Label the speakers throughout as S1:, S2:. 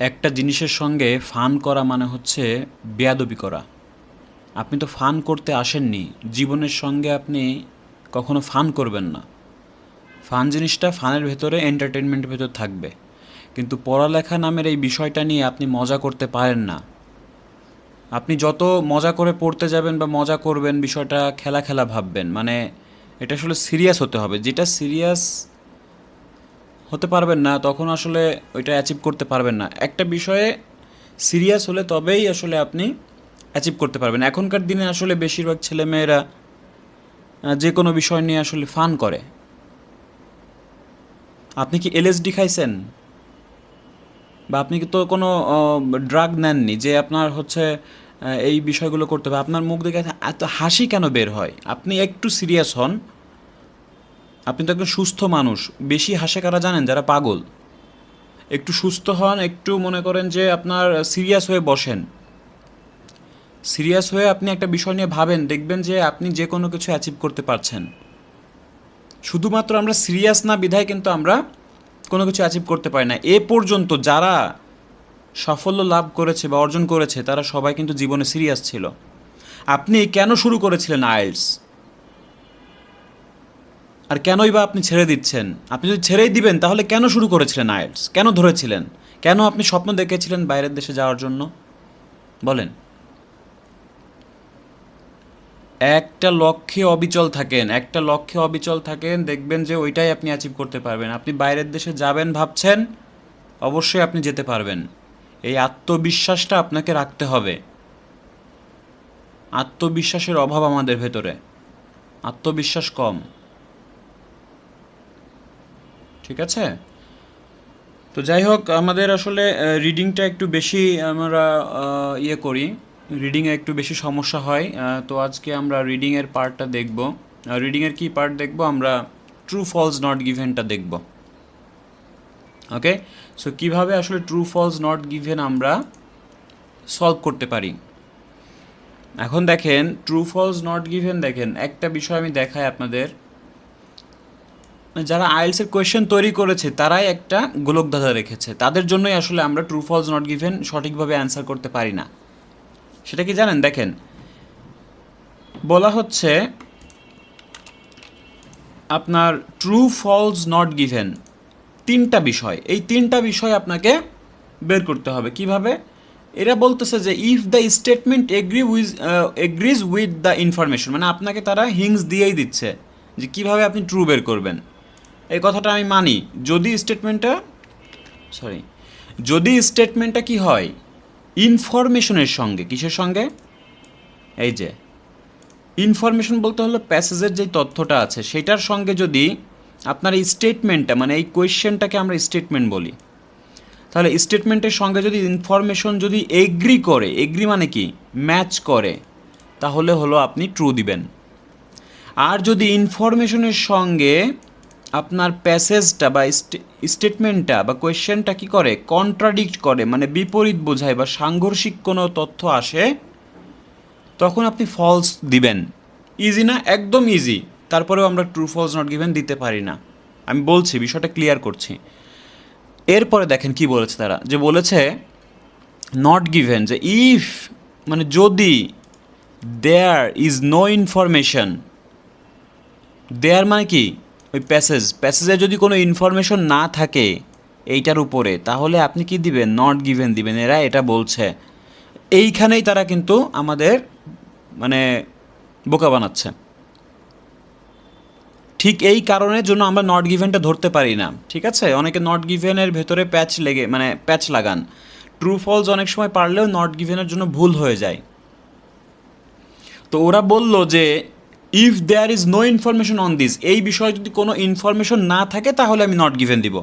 S1: একটা জিনিসের সঙ্গে ফান করা মানে হচ্ছে বেয়াদবি করা। আপনি তো ফান করতে আসেননি, জীবনের সঙ্গে আপনি কখনো ফান করবেন না। ফান জিনিসটা ফানের ভেতরে, এন্টারটেনমেন্টের ভেতর থাকবে, কিন্তু পড়ালেখা নামের এই বিষয়টা নিয়ে আপনি মজা করতে পারেন না। আপনি যত মজা করে পড়তে যাবেন বা মজা করবেন, বিষয়টা খেলা খেলা ভাববেন, মানে এটা আসলে সিরিয়াস হতে হবে। যেটা সিরিয়াস হতে পারবেন না তখন আসলে ওইটা অ্যাচিভ করতে পারবেন না। একটা বিষয়ে সিরিয়াস হলে তবেই আসলে আপনি অ্যাচিভ করতে পারবেন। এখনকার দিনে আসলে বেশিরভাগ ছেলেমেয়েরা যে কোনো বিষয় নিয়ে আসলে ফান করে। আপনি কি এলএসডি খাইছেন? বা আপনি কি তো কোনো ড্রাগ নেননি যে আপনার হচ্ছে এই বিষয়গুলো করতে হবে? আপনার মুখ দেখে এত হাসি কেন বের হয়? আপনি একটু সিরিয়াস হন। আপনি তো একজন সুস্থ মানুষ। বেশি হাসে কারা জানেন? যারা পাগল। একটু সুস্থ হন, একটু মনে করেন যে আপনার সিরিয়াস হয়ে বসেন। সিরিয়াস হয়ে আপনি একটা বিষয় নিয়ে ভাবেন, দেখবেন যে আপনি যে কোনো কিছু অ্যাচিভ করতে পারছেন। শুধুমাত্র আমরা সিরিয়াস না বিধায় কিন্তু আমরা কোনো কিছু অ্যাচিভ করতে পারি না। এ পর্যন্ত যারা সাফল্য লাভ করেছে বা অর্জন করেছে তারা সবাই কিন্তু জীবনে সিরিয়াস ছিল। আপনি কেন শুরু করেছিলেন আইএলটিএস? আর কেনই বা আপনি ছেড়ে দিচ্ছেন? আপনি যদি ছেড়েই দিবেন তাহলে কেন শুরু করেছিলেন আইএলটিএস? কেন ধরেছিলেন? কেন আপনি স্বপ্ন দেখেছিলেন বাইরের দেশে যাওয়ার জন্য? বলেন। একটা লক্ষ্যে অবিচল থাকেন, একটা লক্ষ্যে অবিচল থাকেন, দেখবেন যে ওইটাই আপনি অ্যাচিভ করতে পারবেন। আপনি বাইরের দেশে যাবেন ভাবছেন, অবশ্যই আপনি যেতে পারবেন। এই আত্মবিশ্বাসটা আপনাকে রাখতে হবে। আত্মবিশ্বাসের অভাব আমাদের ভেতরে, আত্মবিশ্বাস কম। ঠিক আছে? তো যাই হোক, আমাদের আসলে রিডিংটা একটু বেশি আমরা ইয়ে করি, রিডিংয়ে একটু বেশি সমস্যা হয়। তো আজকে আমরা রিডিংয়ের পার্টটা দেখব। রিডিংয়ের কি পার্ট দেখব? আমরা ট্রু ফলস নট গিভেনটা দেখব। ওকে, সো কীভাবে আসলে ট্রু ফলস নট গিভেন আমরা সলভ করতে পারি। এখন দেখেন, ট্রু ফলস নট গিভেন, দেখেন একটা বিষয় আমি দেখাই আপনাদের। যারা আইএলসের কোয়েশ্চেন তৈরি করেছে তারাই একটা গোলকধাঁধা রেখেছে, তাদের জন্যই আসলে আমরা ট্রু ফলস নট গিভেন সঠিকভাবে অ্যান্সার করতে পারি না। সেটা কি জানেন? দেখেন, বলা হচ্ছে আপনার ট্রু ফলস নট গিভেন তিনটা বিষয়, এই তিনটা বিষয় আপনাকে বের করতে হবে। কিভাবে? এরা বলতেছে যে if the statement agrees with the information, মানে আপনাকে তারা হিংস দিয়েই দিচ্ছে যে কিভাবে আপনি ট্রু বের করবেন। এই কথাটা আমি মানি যদি স্টেটমেন্টটা, সরি, যদি স্টেটমেন্টটা কি হয় ইনফরমেশনের সঙ্গে, কিসের সঙ্গে? এই যে ইনফরমেশন বলতে হলো প্যাসেজের যেই তথ্যটা আছে সেটার সঙ্গে যদি আপনার এই স্টেটমেন্টটা, মানে এই কোয়েশ্চেনটাকে আমরা স্টেটমেন্ট বলি, তাহলে স্টেটমেন্টের সঙ্গে যদি ইনফরমেশন যদি এগ্রি করে, এগ্রি মানে কি ম্যাচ করে, তাহলে হলো আপনি ট্রু দিবেন। আর যদি ইনফরমেশনের সঙ্গে আপনার প্যাসেজটা বা স্টেটমেন্টটা বা কোয়েশ্চেনটা কী করে, কন্ট্রাডিক্ট করে, মানে বিপরীত বোঝায় বা সাংঘর্ষিক কোনো তথ্য আসে, তখন আপনি ফলস দিবেন। ইজি না? একদম ইজি। তারপরেও আমরা ট্রু ফলস নট গিভেন দিতে পারি না। আমি বলছি, বিষয়টা ক্লিয়ার করছি। এরপরে দেখেন কি বলেছে তারা, যে বলেছে নট গিভেন, যে ইফ মানে যদি, দেয়ার ইজ নো ইনফরমেশন, দেয়ার মানে কি ওই প্যাসেজে যদি কোনো ইনফরমেশন না থাকে এইটার উপরে, তাহলে আপনি কি দিবেন? নট গিভেন দিবেন। এরা এটা বলছে। এইখানেই তারা কিন্তু আমাদের মানে বোকা বানাচ্ছে। ঠিক এই কারণের জন্য আমরা নট গিভেনটা ধরতে পারি না। ঠিক আছে? অনেকে নট গিভেনের ভেতরে প্যাচ লাগান। ট্রু ফলস অনেক সময় পারলেও নট গিভেনের জন্য ভুল হয়ে যায়। তো ওরা বলল যে if there is no information on this, এই বিষয়ে যদি কোনো ইনফরমেশন না থাকে তাহলে আমি নট গিভেন দিব।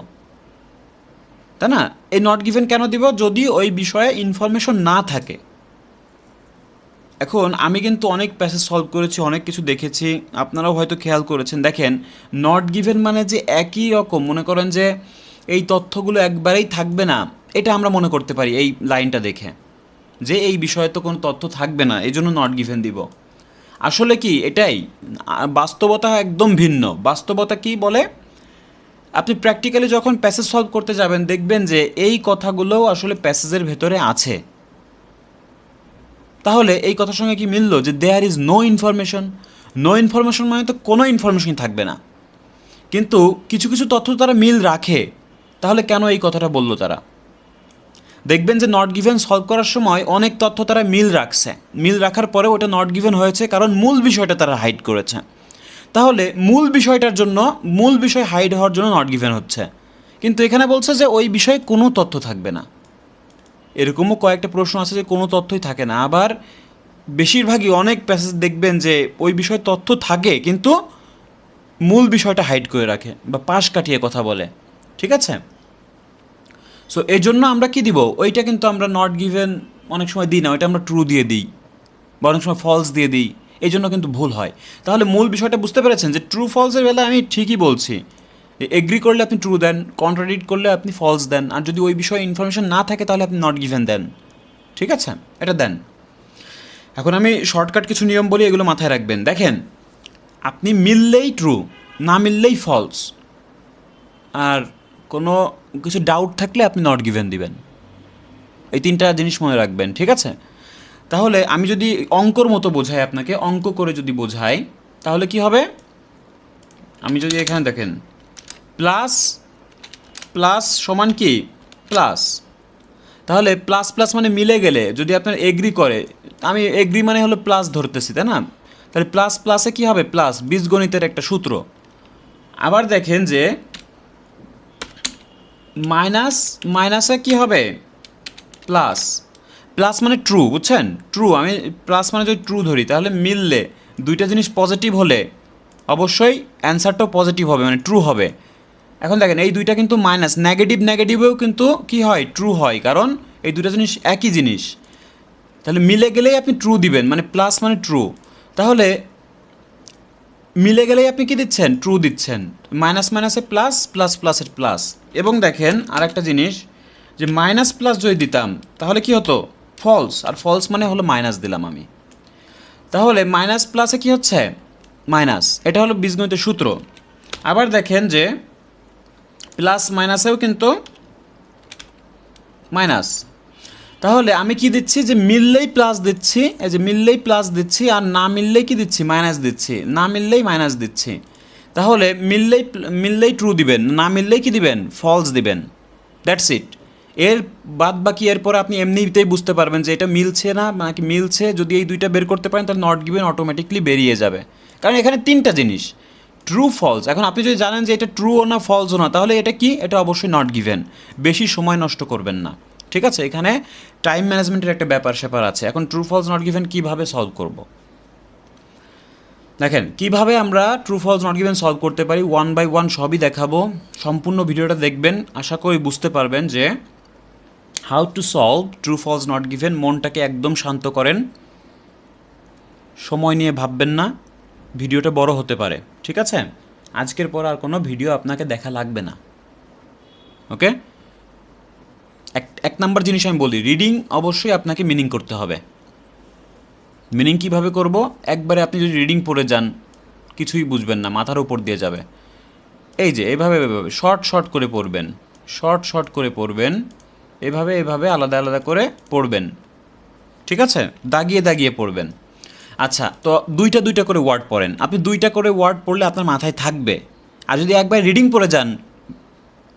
S1: তাই না? এই নট গিভেন কেন দিব? যদি ওই বিষয়ে ইনফরমেশন না থাকে। এখন আমি কিন্তু অনেক প্যাসেজ সলভ করেছি, অনেক কিছু দেখেছি, আপনারাও হয়তো খেয়াল করেছেন। দেখেন, নট গিভেন মানে যে একই রকম, মনে করেন যে এই তথ্যগুলো একবারেই থাকবে না, এটা আমরা মনে করতে পারি এই লাইনটা দেখে, যে এই বিষয়ে তো কোনো তথ্য থাকবে না, এই জন্য নট গিভেন দিব। আসলে কি এটাই? বাস্তবতা একদম ভিন্ন। বাস্তবতা কি বলে? আপনি প্র্যাকটিক্যালি যখন প্যাসেজ সলভ করতে যাবেন দেখবেন যে এই কথাগুলোও আসলে প্যাসেজের ভেতরে আছে। তাহলে এই কথার সঙ্গে কি মিললো যে there is no information? No information মানে তো কোনো ইনফরমেশনই থাকবে না, কিন্তু কিছু কিছু তথ্য তারা মিল রাখে। তাহলে কেন এই কথাটা বললো তারা? দেখবেন যে নট গিভেন সলভ করার সময় অনেক তথ্য তারা মিল রাখছে, মিল রাখার পরে ওটা নট গিভেন হয়েছে কারণ মূল বিষয়টা তারা হাইড করেছে। তাহলে মূল বিষয়টার জন্য, মূল বিষয় হাইড হওয়ার জন্য নট গিভেন হচ্ছে, কিন্তু এখানে বলছে যে ওই বিষয়ে কোনো তথ্য থাকবে না। এরকমও কয়েকটা প্রশ্ন আছে যে কোনো তথ্যই থাকে না, আবার বেশিরভাগই অনেক প্যাসেজ দেখবেন যে ওই বিষয়ে তথ্য থাকে কিন্তু মূল বিষয়টা হাইড করে রাখে বা পাশ কাটিয়ে কথা বলে। ঠিক আছে? সো এই জন্য আমরা কি দিব, ওইটা কিন্তু আমরা নট গিভেন অনেক সময় দিই না, ওইটা আমরা ট্রু দিয়ে দিই বা অনেক সময় ফলস দিয়ে দিই, এই জন্য কিন্তু ভুল হয়। তাহলে মূল বিষয়টা বুঝতে পেরেছেন যে ট্রু ফলসের বেলায় আমি ঠিকই বলছি, এগ্রি করলে আপনি ট্রু দেন, কন্ট্রাডিক্ট করলে আপনি ফলস দেন, আর যদি ওই বিষয়ে ইনফরমেশন না থাকে তাহলে আপনি নট গিভেন দেন। ঠিক আছে, এটা দেন। এখন আমি শর্টকাট কিছু নিয়ম বলি, এগুলো মাথায় রাখবেন। দেখেন, আপনি মিললেই ট্রু, না মিললেই ফলস, আর কোনো কিছু ডাউট থাকলে আপনি নট গিভেন দিবেন। এই তিনটা জিনিস মনে রাখবেন। ঠিক আছে? তাহলে আমি যদি অঙ্কর মতো বোঝাই আপনাকে, অঙ্ক করে যদি বোঝাই তাহলে কি হবে? আমি যদি এখানে দেখেন প্লাস প্লাস সমান কি প্লাস, তাহলে প্লাস প্লাস মানে মিলে গেলে যদি আপনার এগ্রি করে, আমি এগ্রি মানে হলো প্লাস ধরতেছি, তাই না? তাহলে প্লাস প্লাসে কি হবে? প্লাস, বীজগণিতের একটা সূত্র। আবার দেখেন যে মাইনাস মাইনাসে কি হবে? প্লাস, প্লাস মানে ট্রু, বুঝছেন? ট্রু, আমি প্লাস মানে যদি ট্রু ধরি তাহলে মিললে দুইটা জিনিস পজিটিভ হলে অবশ্যই অ্যান্সারটাও পজিটিভ হবে, মানে ট্রু হবে। এখন দেখেন এই দুইটা কিন্তু মাইনাস, নেগেটিভ নেগেটিভেও কিন্তু কি হয়? ট্রু হয়, কারণ এই দুটো জিনিস একই জিনিস। তাহলে মিলে গেলেই আপনি ট্রু দিবেন, মানে প্লাস মানে ট্রু। তাহলে মিলে গেলেই আপনি কি দিচ্ছেন? ট্রু দিচ্ছেন। মাইনাস মাইনাসে প্লাস, প্লাস প্লাসের প্লাস। এবং দেখেন আর একটা জিনিস, যে মাইনাস প্লাস যদি দিতাম তাহলে কি হতো? ফলস, আর ফলস মানে হলো মাইনাস দিলাম আমি। তাহলে মাইনাস প্লাসে কি হচ্ছে? মাইনাস, এটা হলো বীজগণিতের সূত্র। আবার দেখেন যে প্লাস মাইনাসেও কিন্তু মাইনাস। তাহলে আমি কি দিচ্ছি? যে মিললেই প্লাস দিচ্ছি, এই যে মিললেই প্লাস দিচ্ছি, আর না মিললেই কি দিচ্ছি? মাইনাস দিচ্ছি, না মিললেই মাইনাস দিচ্ছি। তাহলে মিললেই ট্রু দিবেন, না মিললেই কি দিবেন? ফলস দিবেন। That's it. এর বাদ বাকি এরপরে আপনি এমনিতেই বুঝতে পারবেন যে এটা মিলছে না নাকি মিলছে। যদি এই দুইটা বের করতে পারেন তাহলে নট গিভেন অটোমেটিকলি বেরিয়ে যাবে, কারণ এখানে তিনটা জিনিস, ট্রু ফলস। এখন আপনি যদি জানেন যে এটা ট্রুও না ফলসও না, তাহলে এটা কি? এটা অবশ্যই নট গিভেন। বেশি সময় নষ্ট করবেন না। ঠিক আছে? এখানে টাইম ম্যানেজমেন্টের একটা ব্যাপার স্যাপার আছে। এখন ট্রু ফলস নট গিভেন কীভাবে সলভ করব? দেখেন কীভাবে আমরা true false not given solve করতে পারি, ওয়ান বাই ওয়ান সবই দেখাবো। সম্পূর্ণ ভিডিওটা দেখবেন, আশা করি বুঝতে পারবেন যে how to solve true false not given. মনটাকে একদম শান্ত করেন, সময় নিয়ে ভাববেন না, ভিডিওটা বড় হতে পারে। ঠিক আছে? আজকের পর আর কোনো ভিডিও আপনাকে দেখা লাগবে না। ওকে? এক নাম্বার জিনিস আমি বলি, রিডিং অবশ্যই আপনাকে মিনিং করতে হবে। মিনিং কীভাবে করব? একবারে আপনি যদি রিডিং পড়ে যান কিছুই বুঝবেন না, মাথার উপর দিয়ে যাবে। এই যে এভাবে এভাবে শর্ট শর্ট করে পড়বেন, শর্ট শর্ট করে পড়বেন, এভাবে এভাবে আলাদা আলাদা করে পড়বেন। ঠিক আছে? দাগিয়ে দাগিয়ে পড়বেন। আচ্ছা, তো দুইটা দুইটা করে ওয়ার্ড পড়েন। আপনি দুইটা করে ওয়ার্ড পড়লে আপনার মাথায় থাকবে। আর যদি একবার রিডিং পড়ে যান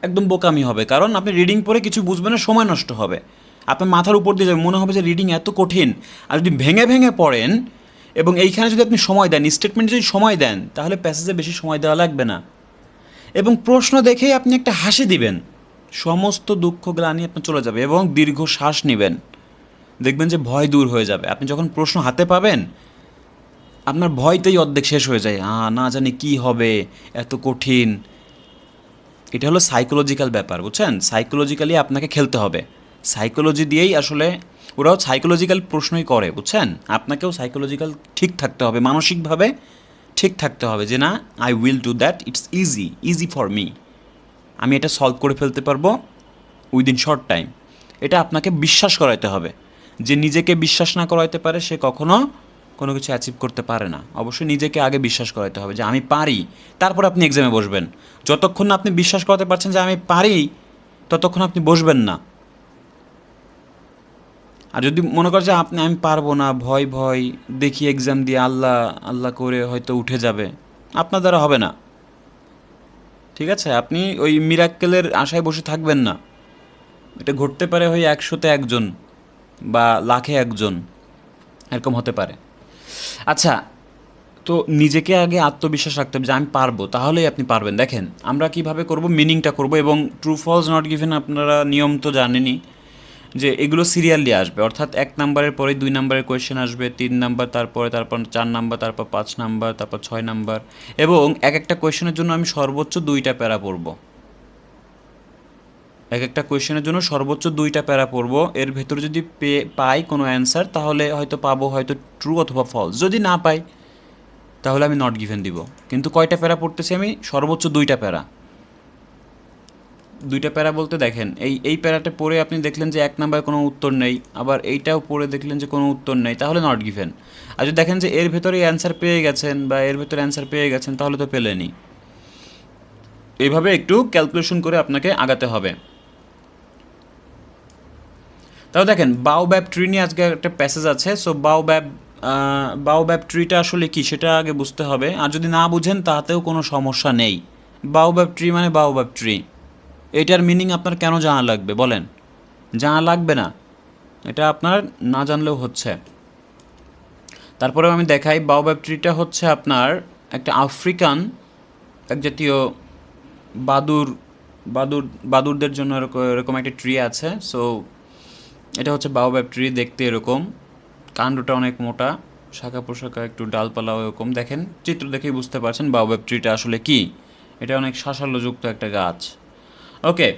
S1: একদম বোকামি হবে, কারণ আপনি রিডিং পড়ে কিছু বুঝবেন না, সময় নষ্ট হবে, আপনার মাথার উপর দিয়ে যাবে, মনে হবে যে রিডিং এত কঠিন। আর যদি ভেঙে ভেঙে পড়েন এবং এইখানে যদি আপনি সময় দেন, স্টেটমেন্টে যদি সময় দেন, তাহলে প্যাসেজে বেশি সময় দেওয়া লাগবে না। এবং প্রশ্ন দেখেই আপনি একটা হাসি দিবেন, সমস্ত দুঃখ গ্লানি আপনার চলে যাবে, এবং দীর্ঘ শ্বাস নেবেন, দেখবেন যে ভয় দূর হয়ে যাবে। আপনি যখন প্রশ্ন হাতে পাবেন আপনার ভয়তেই অর্ধেক শেষ হয়ে যায়, না জানি কি হবে, এত কঠিন। এটা হলো সাইকোলজিক্যাল ব্যাপার, বুঝছেন? সাইকোলজিক্যালি আপনাকে খেলতে হবে, সাইকোলজি দিয়েই আসলে ওরাও সাইকোলজিক্যাল প্রশ্নই করে, বুঝছেন? আপনাকেও সাইকোলজিক্যাল ঠিক থাকতে হবে, মানসিকভাবে ঠিক থাকতে হবে যে না, I will do that, it's easy for me, আমি এটা সলভ করে ফেলতে পারবো উইদিন শর্ট টাইম। এটা আপনাকে বিশ্বাস করাইতে হবে। যে নিজেকে বিশ্বাস না করাইতে পারে সে কখনো কোনো কিছু অ্যাচিভ করতে পারে না। অবশ্যই নিজেকে আগে বিশ্বাস করাতে হবে যে আমি পারি, তারপর আপনি এক্সামে বসবেন। যতক্ষণ না আপনি বিশ্বাস করাতে পারছেন যে আমি পারি, ততক্ষণ আপনি বসবেন না। আর যদি মনে করেন যে আমি পারবো না, ভয় ভয়, দেখি এক্সাম দিয়ে আল্লাহ আল্লাহ করে হয়তো উঠে যাবে, আপনার দ্বারা হবে না। ঠিক আছে, আপনি ওই মিরাক্কেলের আশায় বসে থাকবেন না। এটা ঘটতে পারে ওই 100-তে 1 জন বা লাখে 1 জন, এরকম হতে পারে। আচ্ছা, তো নিজেকে আগে আত্মবিশ্বাস রাখতে হবে যে আমি পারবো, তাহলেই আপনি পারবেন। দেখেন আমরা কিভাবে করব, মিনিংটা করব, এবং ট্রু ফলস নট গিভেন আপনারা নিয়ম তো জানেনই যে এগুলো সিরিয়ালি আসবে, অর্থাৎ 1 নাম্বারের পরে 2 নাম্বারের কোয়েশ্চেন আসবে, 3 নাম্বার, তারপর 4 নাম্বার, তারপর 5 নাম্বার, তারপর 6 নাম্বার, এবং এক একটা কোয়েশ্চেনের জন্য আমি সর্বোচ্চ 2টা প্যারা পড়ব। এক একটা কোয়েশ্চেনের জন্য সর্বোচ্চ 2টা প্যারা পড়ব। এর ভেতরে যদি পাই কোনো অ্যান্সার, তাহলে হয়তো পাবো, হয়তো ট্রু অথবা ফলস। যদি না পাই, তাহলে আমি নট গিভেন দিব। কিন্তু কয়টা প্যারা পড়তেছি আমি? সর্বোচ্চ 2টা প্যারা। 2টা প্যারা বলতে দেখেন, এই প্যারাটা পড়ে আপনি দেখলেন যে 1 নাম্বারে কোনো উত্তর নেই, আবার এইটাও পড়ে দেখলেন যে কোনো উত্তর নেই, তাহলে নট গিভেন। আর যদি দেখেন যে এর ভেতরে অ্যান্সার পেয়ে গেছেন বা এর ভেতরে অ্যান্সার পেয়ে গেছেন, তাহলে তো পেলেনই। এইভাবে একটু ক্যালকুলেশন করে আপনাকে আগাতে হবে। তাও দেখেন, বাওব্যাব ট্রি নিয়ে আজকে একটা প্যাসেজ আছে। সো বাওব্যাব ট্রিটা আসলে কি সেটা আগে বুঝতে হবে, আর যদি না বুঝেন তাতেও কোনো সমস্যা নেই। বাওব্যাব ট্রি মানে বাওব্যাব ট্রি, এটার মিনিং আপনার কেন জানা লাগবে বলেন? জানা লাগবে না, এটা আপনার না জানলেও হচ্ছে। তারপরেও আমি দেখাই, বাওব্যাব ট্রিটা হচ্ছে আপনার একটা আফ্রিকান এক জাতীয় বাদুর বাদুর বাদুরদের জন্য এরকম একটা ট্রি আছে। সো এটা হচ্ছে বাওব্যাব ট্রি, দেখতে এরকম, কাণ্ডটা অনেক মোটা, শাখা প্রশাখা একটু ডালপালাও এরকম। দেখেন, চিত্র দেখেই বুঝতে পারছেন বাওব্যাব ট্রিটা আসলে কি। এটা অনেক শাসালোযুক্ত একটা গাছ। ওকে,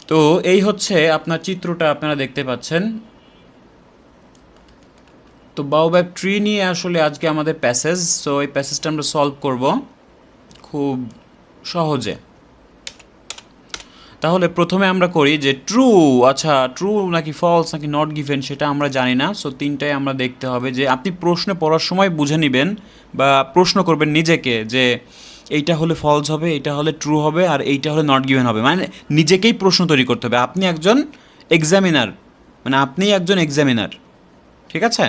S1: তো এই হচ্ছে আপনার চিত্রটা আপনারা দেখতে পাচ্ছেন। তো বাওব্যাব ট্রি নিয়ে আসলে আজকে আমাদের প্যাসেজ। সো এই প্যাসেজটা আমরা সলভ করব খুব সহজে। তাহলে প্রথমে আমরা করি যে ট্রু, আচ্ছা ট্রু নাকি ফলস নাকি নট গিভেন সেটা আমরা জানি না। সো তিনটাই আমরা দেখতে হবে। যে আপনি প্রশ্নে পড়ার সময় বুঝে নেবেন বা প্রশ্ন করবেন নিজেকে যে এইটা হলে ফলস হবে, এইটা হলে ট্রু হবে, আর এইটা হলে নট গিভেন হবে। মানে নিজেকেই প্রশ্ন তৈরি করতে হবে। আপনি একজন এক্সামিনার, মানে আপনিই একজন এক্সামিনার। ঠিক আছে?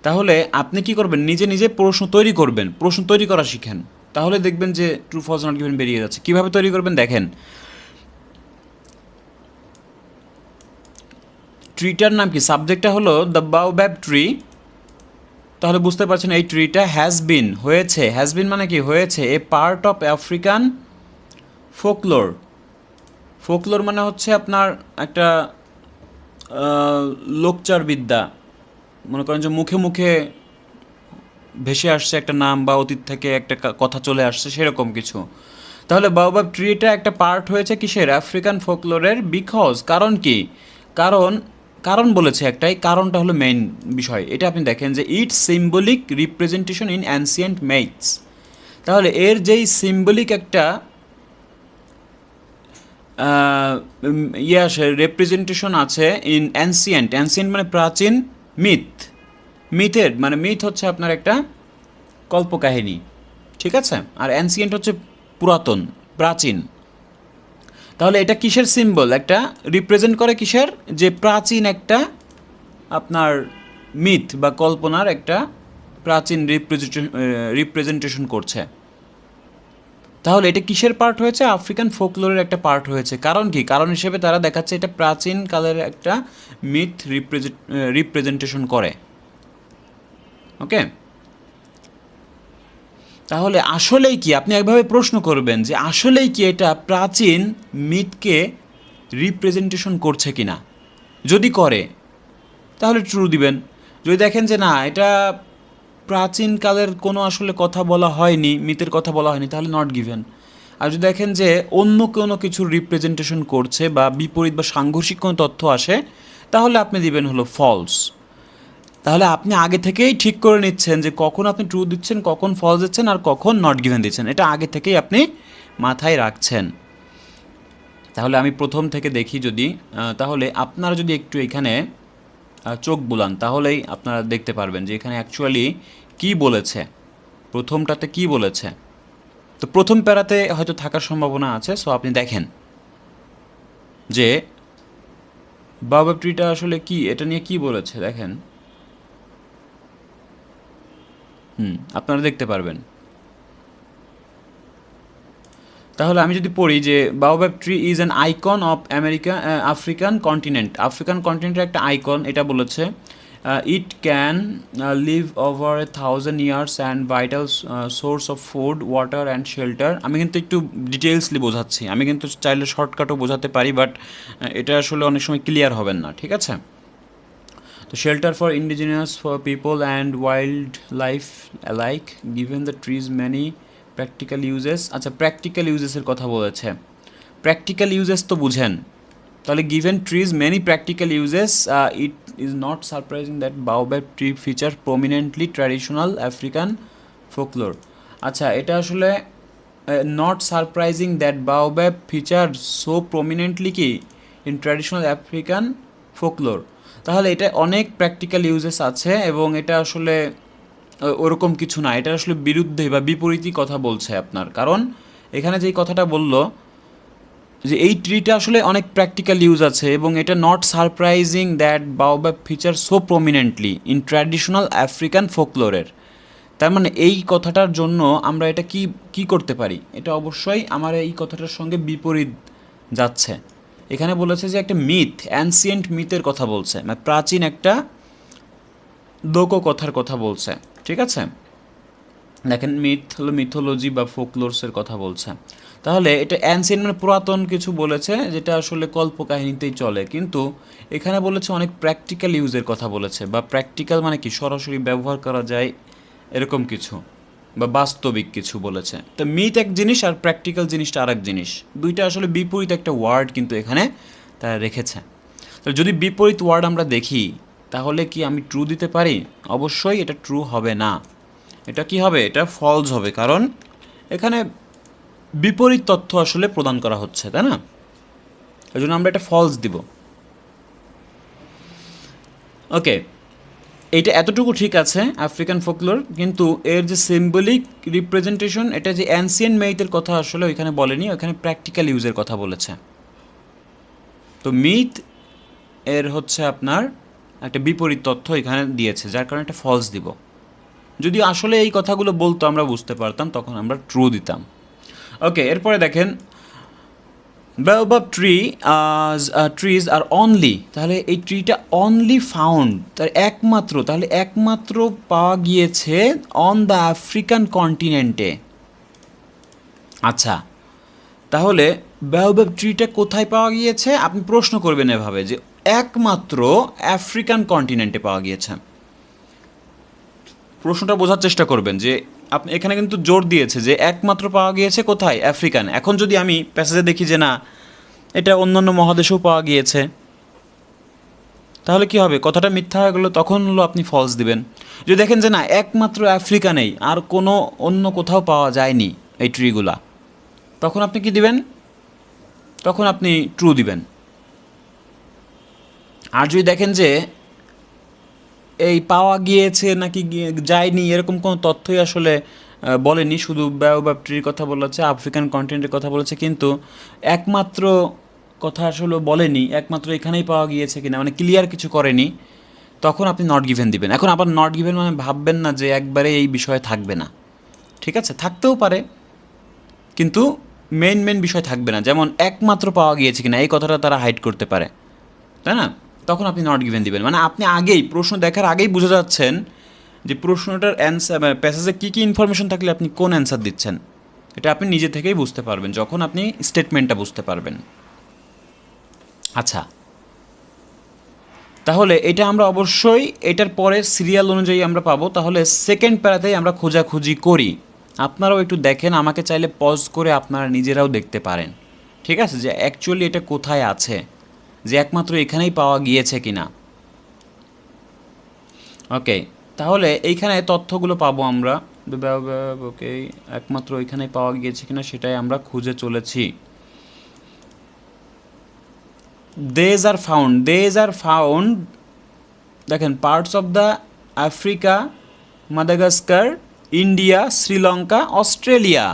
S1: তাহলে আপনি কি করবেন? নিজে নিজে প্রশ্ন তৈরি করবেন, প্রশ্ন তৈরি করা শিখেন। তাহলে দেখবেন যে ট্রু ফলস নট গিভেন বেরিয়ে যাচ্ছে। কীভাবে তৈরি করবেন দেখেন, ট্রিটার নাম কি? সাবজেক্টটা হলো দ্য বাওব্যাব ট্রি। তাহলে বুঝতে পারছেন এই ট্রিটা হ্যাজ বিন, হয়েছে। হ্যাজ বিন মানে কি? হয়েছে a part of African folklore. Folklore মানে হচ্ছে আপনার একটা লোকচার বিদ্যা। মনে করেন যে মুখে মুখে ভেসে আসছে একটা নাম, বা অতীত থেকে একটা কথা চলে আসছে, সেরকম কিছু। তাহলে বাওব্যাব ট্রিটা একটা পার্ট হয়েছে কিসের? আফ্রিকান ফোকলোরের। বিকজ, কারণ কি? কারণ কারণ বলেছে একটাই, কারণটা হলো মেইন বিষয়। এটা আপনি দেখেন যে it's symbolic representation in ancient myths. তাহলে এর যেই সিম্বলিক একটা আসে, রেপ্রেজেন্টেশন আছে ইন অ্যানসিয়েন্ট। অ্যানসিয়েন্ট মানে প্রাচীন, মিথ, মিথের মানে মিথ হচ্ছে আপনার একটা কল্পকাহিনী। ঠিক আছে? আর অ্যানসিয়েন্ট হচ্ছে পুরাতন, প্রাচীন। তাহলে এটা কিসের সিম্বল? একটা রিপ্রেজেন্ট করে কিসের? যে প্রাচীন একটা আপনার মিথ বা কল্পনার একটা প্রাচীন রিপ্রেজেন্টেশন করছে। তাহলে এটা কিসের পার্ট হয়েছে? আফ্রিকান ফোকলোরের একটা পার্ট হয়েছে। কারণ কি? কারণ হিসেবে তারা দেখাচ্ছে এটা প্রাচীন কালের একটা মিথ রিপ্রেজেন্টেশন করে। ওকে, তাহলে আসলেই কি? আপনি একভাবে প্রশ্ন করবেন যে আসলেই কি এটা প্রাচীন মিথকে রিপ্রেজেন্টেশন করছে কিনা। যদি করে তাহলে ট্রু দিবেন। যদি দেখেন যে না, এটা প্রাচীনকালের কোনো আসলে কথা বলা হয়নি, মিথের কথা বলা হয়নি, তাহলে নট গিভেন। আর যদি দেখেন যে অন্য কোনো কিছুর রিপ্রেজেন্টেশন করছে বা বিপরীত বা সাংঘর্ষিক কোনো তথ্য আসে, তাহলে আপনি দিবেন হলো ফলস। তাহলে আপনি আগে থেকেই ঠিক করে নিচ্ছেন যে কখন আপনি ট্রু দিচ্ছেন, কখন ফলস দিচ্ছেন, আর কখন নট গিভেন দিচ্ছেন। এটা আগে থেকেই আপনি মাথায় রাখছেন। তাহলে আমি প্রথম থেকে দেখি যদি তাহলে আপনারা যদি একটু এখানে চোখ বুলান তাহলেই আপনারা দেখতে পারবেন যে এখানে অ্যাকচুয়ালি কি বলেছে, প্রথমটাতে কি বলেছে। তো প্রথম প্যারাতে হয়তো থাকার সম্ভাবনা আছে। সো আপনি দেখেন যে বাওবাব ট্রিটা আসলে কি, এটা নিয়ে কি বলেছে দেখেন। আপনারা দেখতে পারবেন। তাহলে আমি যদি পড়ি যে baobab tree is an icon of African continent, African কন্টিনেন্টের একটা আইকন এটা বলেছে। It can live over 1000 years and vital source of food, water and shelter. আমি কিন্তু একটু ডিটেলসলি বোঝাচ্ছি, আমি কিন্তু চাইলে শর্টকাটও বোঝাতে পারি, বাট এটা আসলে অনেক সময় ক্লিয়ার হবেন না, ঠিক আছে। তো shelter for indigenous for people and wildlife alike, given the trees many practical uses. আচ্ছা, প্র্যাকটিক্যাল ইউজেসের কথা বলেছে। প্র্যাকটিক্যাল ইউজেস তো বুঝেন, তাহলে given trees many practical uses, it is not surprising that baobab tree feature prominently traditional African folklore. আচ্ছা, এটা আসলে not surprising that baobab feature so prominently কি ইন ট্র্যাডিশনাল আফ্রিকান ফোকলোর। তাহলে এটা অনেক প্র্যাকটিক্যাল ইউজেস আছে এবং এটা আসলে ওরকম কিছু না, এটা আসলে বিরুদ্ধে বা বিপরীতই কথা বলছে আপনার। কারণ এখানে যেই কথাটা বলল যে এই ট্রিটা আসলে অনেক প্র্যাকটিক্যাল ইউজ আছে এবং এটা not surprising that baobab feature so prominently in traditional African ফোকলোরের। তার মানে এই কথাটার জন্য আমরা এটা কি করতে পারি, এটা অবশ্যই আমার এই কথাটার সঙ্গে বিপরীত যাচ্ছে। এখানে বলেছে যে একটা মিথ, অ্যানসিয়েন্ট মিথের কথা বলছে, মানে প্রাচীন একটা লোককথার কথা বলছে, ঠিক আছে। দেখেন, মিথ হলো মিথোলজি বা ফোকলোরসের কথা বলছে। তাহলে এটা অ্যানসিয়েন্ট মানে পুরাতন কিছু বলেছে যেটা আসলে কল্পকাহিনীতেই চলে, কিন্তু এখানে বলেছে অনেক প্র্যাকটিক্যাল ইউজের কথা বলেছে। বা প্র্যাকটিক্যাল মানে কি, সরাসরি ব্যবহার করা যায় এরকম কিছু, বা বাস্তবিক কিছু বলেছে। তো মিথ এক জিনিস আর প্র্যাকটিক্যাল জিনিসটা আর এক জিনিস, দুইটা আসলে বিপরীত একটা ওয়ার্ড কিন্তু এখানে তারা রেখেছে। তো যদি বিপরীত ওয়ার্ড আমরা দেখি তাহলে কি আমি ট্রু দিতে পারি? অবশ্যই এটা ট্রু হবে না, এটা কি হবে, এটা ফলস হবে, কারণ এখানে বিপরীত তথ্য আসলে প্রদান করা হচ্ছে, তাই না? এই জন্য আমরা এটা ফলস দিব। ওকে, এইটা এতটুকু ঠিক আছে আফ্রিকান ফোকলোর, কিন্তু এর যে সিম্বলিক রিপ্রেজেন্টেশন, এটা যে অ্যানসিয়েন্ট মেইথের কথা আসলে ওইখানে বলেনি, ওইখানে প্র্যাকটিক্যাল ইউজের কথা বলেছে। তো মিথ এর হচ্ছে আপনার একটা বিপরীত তথ্য এখানে দিয়েছে, যার কারণে একটা ফলস দিব। যদি আসলে এই কথাগুলো বলতো আমরা বুঝতে পারতাম, তখন আমরা ট্রু দিতাম। ওকে, এরপরে দেখেন বাওবাব ট্রিজ আর অনলি, তাহলে এই ট্রিটা অনলি ফাউন্ড, তার একমাত্র, তাহলে একমাত্র পাওয়া গিয়েছে অন দ্য আফ্রিকান কন্টিনেন্টে। আচ্ছা, তাহলে বাওবাব ট্রিটা কোথায় পাওয়া গিয়েছে? আপনি প্রশ্ন করবেন এভাবে যে একমাত্র আফ্রিকান কন্টিনেন্টে পাওয়া গিয়েছে। প্রশ্নটা বোঝার চেষ্টা করবেন যে আপনি এখানে কিন্তু জোর দিয়েছে যে একমাত্র পাওয়া গিয়েছে কোথায়, আফ্রিকান। এখন যদি আমি প্যাসেজে দেখি যে না, এটা অন্যান্য মহাদেশেও পাওয়া গিয়েছে, তাহলে কি হবে, কথাটা মিথ্যা হয়ে গেলো, তখন হলো আপনি ফলস দিবেন। যদি দেখেন যে না, একমাত্র আফ্রিকানেই, আর কোনো অন্য কোথাও পাওয়া যায়নি এই ট্রিগুলা, তখন আপনি কি দিবেন? তখন আপনি ট্রু দিবেন। আর যদি দেখেন যে এই পাওয়া গিয়েছে নাকি যায়নি এরকম কোনো তথ্যই আসলে বলেনি, শুধু বাওবাব ট্রির কথা বলেছে, আফ্রিকান কন্টিনেন্টের কথা বলেছে, কিন্তু একমাত্র কথা আসলে বলেনি, একমাত্র এখানেই পাওয়া গিয়েছে কিনা, মানে ক্লিয়ার কিছু করেনি, তখন আপনি নট গিভেন দিবেন। এখন আবার নট গিভেন মানে ভাববেন না যে একবারে এই বিষয়ে থাকবে না, ঠিক আছে, থাকতেও পারে, কিন্তু মেন বিষয় থাকবে না। যেমন একমাত্র পাওয়া গিয়েছে কিনা, এই কথাটা তারা হাইড করতে পারে, তাই না? তখন আপনি নট গিভেন দিবেন। মানে আপনি আগেই প্রশ্ন দেখার আগেই বুঝে যাচ্ছেন যে প্রশ্নটার অ্যান্সার, প্যাসেজে কী কী ইনফরমেশন থাকলে আপনি কোন অ্যান্সার দিচ্ছেন, এটা আপনি নিজে থেকেই বুঝতে পারবেন যখন আপনি স্টেটমেন্টটা বুঝতে পারবেন। আচ্ছা, তাহলে এটা আমরা অবশ্যই এটার পরে সিরিয়াল অনুযায়ী আমরা পাবো। তাহলে সেকেন্ড প্যারাতেই আমরা খোঁজাখুঁজি করি। আপনারাও একটু দেখেন, আমাকে চাইলে পজ করে আপনারা নিজেরাও দেখতে পারেন, ঠিক আছে, যে অ্যাকচুয়ালি এটা কোথায় আছে, যে একমাত্র এখানেই পাওয়া গিয়েছে কিনা। ওকে, তাহলে এইখানে তথ্যগুলো পাবো আমরা। ওকে, একমাত্র এখানেই পাওয়া গিয়েছে কিনা সেটাই আমরা খুঁজে চলেছি। দেজ আর ফাউন্ড দেখেন parts of the Africa, Madagascar, India, Sri Lanka, Australia.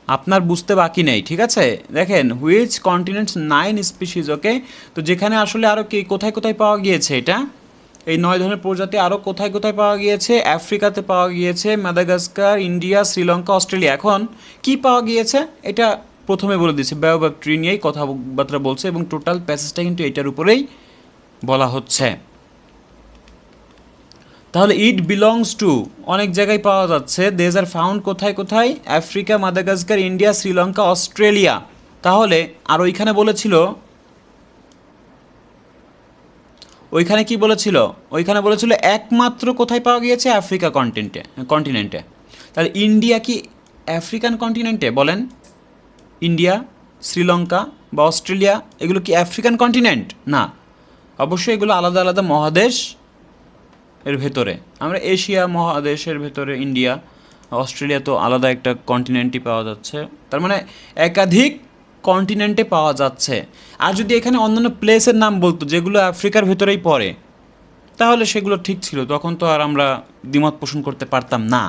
S1: আপনার বুঝতে বাকি নেই, ঠিক আছে। দেখেন হুইচ কন্টিনেন্টস 9 স্পিসিস, ওকে। তো যেখানে আসলে আরও কি কোথায় কোথায় পাওয়া গিয়েছে, এটা এই 9 ধরনের প্রজাতি আরও কোথায় কোথায় পাওয়া গিয়েছে, আফ্রিকাতে পাওয়া গিয়েছে, মাদাগাস্কার, ইন্ডিয়া, শ্রীলঙ্কা, অস্ট্রেলিয়া। এখন কি পাওয়া গিয়েছে এটা প্রথমে বলে দিচ্ছে, বায়োবাব ট্রি নিয়েই কথাবার্তা বলছে এবং টোটাল প্যাসেজটা কিন্তু এটার উপরেই বলা হচ্ছে। তাহলে ইট বিলংস টু অনেক জায়গায় পাওয়া যাচ্ছে, দেজ আর ফাউন্ড কোথায় কোথায়, Africa, Madagascar, India, Sri Lanka, Australia. তাহলে আর ওইখানে বলেছিল, ওইখানে কি বলেছিল, ওইখানে বলেছিল একমাত্র কোথায় পাওয়া গিয়েছে, আফ্রিকা কন্টিনেন্টে। তাহলে ইন্ডিয়া কি আফ্রিকান কন্টিনেন্টে বলেন? ইন্ডিয়া, শ্রীলঙ্কা বা অস্ট্রেলিয়া এগুলো কি আফ্রিকান কন্টিনেন্ট? না, অবশ্যই এগুলো আলাদা আলাদা মহাদেশ এর ভেতরে। আমরা এশিয়া মহাদেশের ভেতরে ইন্ডিয়া, অস্ট্রেলিয়া তো আলাদা একটা কন্টিনেন্টই পাওয়া যাচ্ছে, তার মানে একাধিক কন্টিনেন্টে পাওয়া যাচ্ছে। আর যদি এখানে অন্যান্য প্লেসের নাম বলতো যেগুলো আফ্রিকার ভেতরেই পড়ে, তাহলে সেগুলো ঠিক ছিল, তখন তো আর আমরা দ্বিমত পোষণ করতে পারতাম না।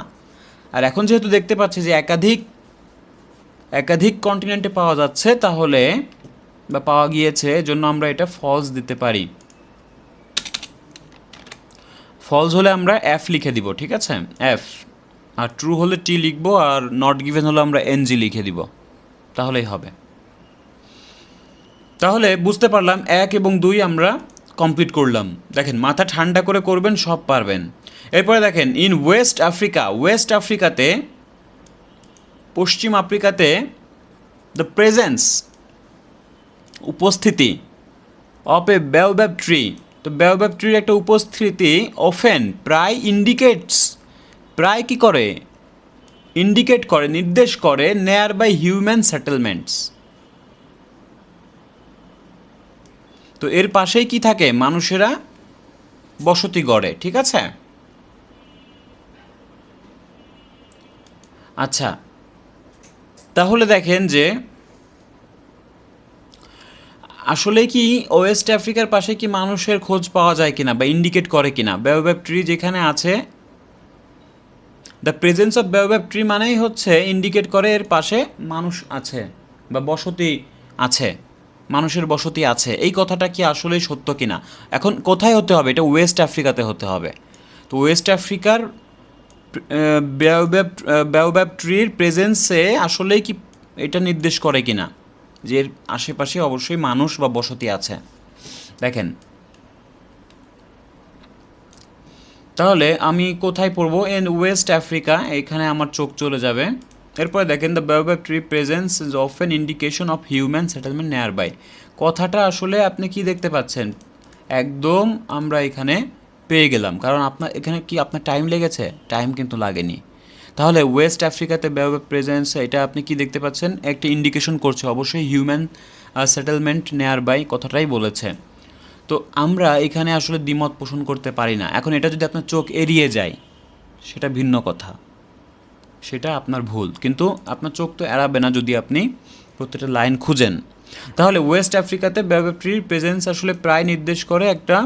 S1: আর এখন যেহেতু দেখতে পাচ্ছি যে একাধিক কন্টিনেন্টে পাওয়া যাচ্ছে, তাহলে বা পাওয়া গিয়েছে, জন্য আমরা এটা ফলস দিতে পারি। ফলস হলে আমরা এফ লিখে দিব, ঠিক আছে, এফ। আর ট্রু হলে টি লিখবো, আর নট গিভেন হলে আমরা এনজি লিখে দিব, তাহলেই হবে। তাহলে বুঝতে পারলাম 1 এবং 2 আমরা কমপ্লিট করলাম। দেখেন মাথা ঠান্ডা করে করবেন, সব পারবেন। এরপরে দেখেন in West আফ্রিকাতে, Paschim আফ্রিকাতে, the presence উপস্থিতি অফ এ বায়োবাব ট্রি, তো বায়োবাব ট্রির একটা উপস্থিতি অফেন প্রায় ইন্ডিকেটস, প্রায় কি করে, ইন্ডিকেট করে, নির্দেশ করে নেয়ার বাই হিউম্যান সেটেলমেন্টস। তো এর পাশেই কি থাকে, মানুষেরা বসতি গড়ে, ঠিক আছে। আচ্ছা, তাহলে দেখেন যে আসলে কি ওয়েস্ট আফ্রিকার পাশে কি মানুষের খোঁজ পাওয়া যায় কিনা বা ইন্ডিকেট করে কিনা। বায়োবাব ট্রি যেখানে আছে, দ্য প্রেজেন্স অফ বায়োবাব ট্রি মানেই হচ্ছে ইন্ডিকেট করে এর পাশে মানুষ আছে বা বসতি আছে, মানুষের বসতি আছে। এই কথাটা কি আসলেই সত্য কিনা। এখন কোথায় হতে হবে, এটা ওয়েস্ট আফ্রিকাতে হতে হবে। তো ওয়েস্ট আফ্রিকার বায়োবাব ট্রির প্রেজেন্সে আসলেই কি এটা নির্দেশ করে কিনা যে এর আশেপাশে অবশ্যই মানুষ বা বসতি আছে। দেখেন তাহলে আমি কোথায় পড়বো, ইন ওয়েস্ট আফ্রিকা, এখানে আমার চোখ চলে যাবে। এরপরে দেখেন the baobab tree presence is of an indication of human settlement nearby. কথাটা আসলে আপনি কি দেখতে পাচ্ছেন, একদম আমরা এখানে পেয়ে গেলাম, কারণ আপনার এখানে কি আপনার টাইম লেগেছে, টাইম কিন্তু লাগেনি। তাহলে ওয়েস্ট আফ্রিকাতে বায়োবাব প্রেজেন্স, এটা আপনি কি দেখতে পাচ্ছেন, একটা ইন্ডিকেশন করছে অবশ্যই হিউম্যান সেটেলমেন্ট নিয়ার বাই, কথাটাই বলেছে। তো আমরা এখানে আসলে দ্বিমত পোষণ করতে পারি না। এখন এটা যদি আপনার চোখ এড়িয়ে যায় সেটা ভিন্ন কথা, সেটা আপনার ভুল, কিন্তু আপনার চোখ তো এড়াবে না যদি আপনি প্রত্যেকটা লাইন খুঁজেন। তাহলে ওয়েস্ট আফ্রিকাতে বায়োবাব ট্রির প্রেজেন্স আসলে প্রায় নির্দেশ করে একটা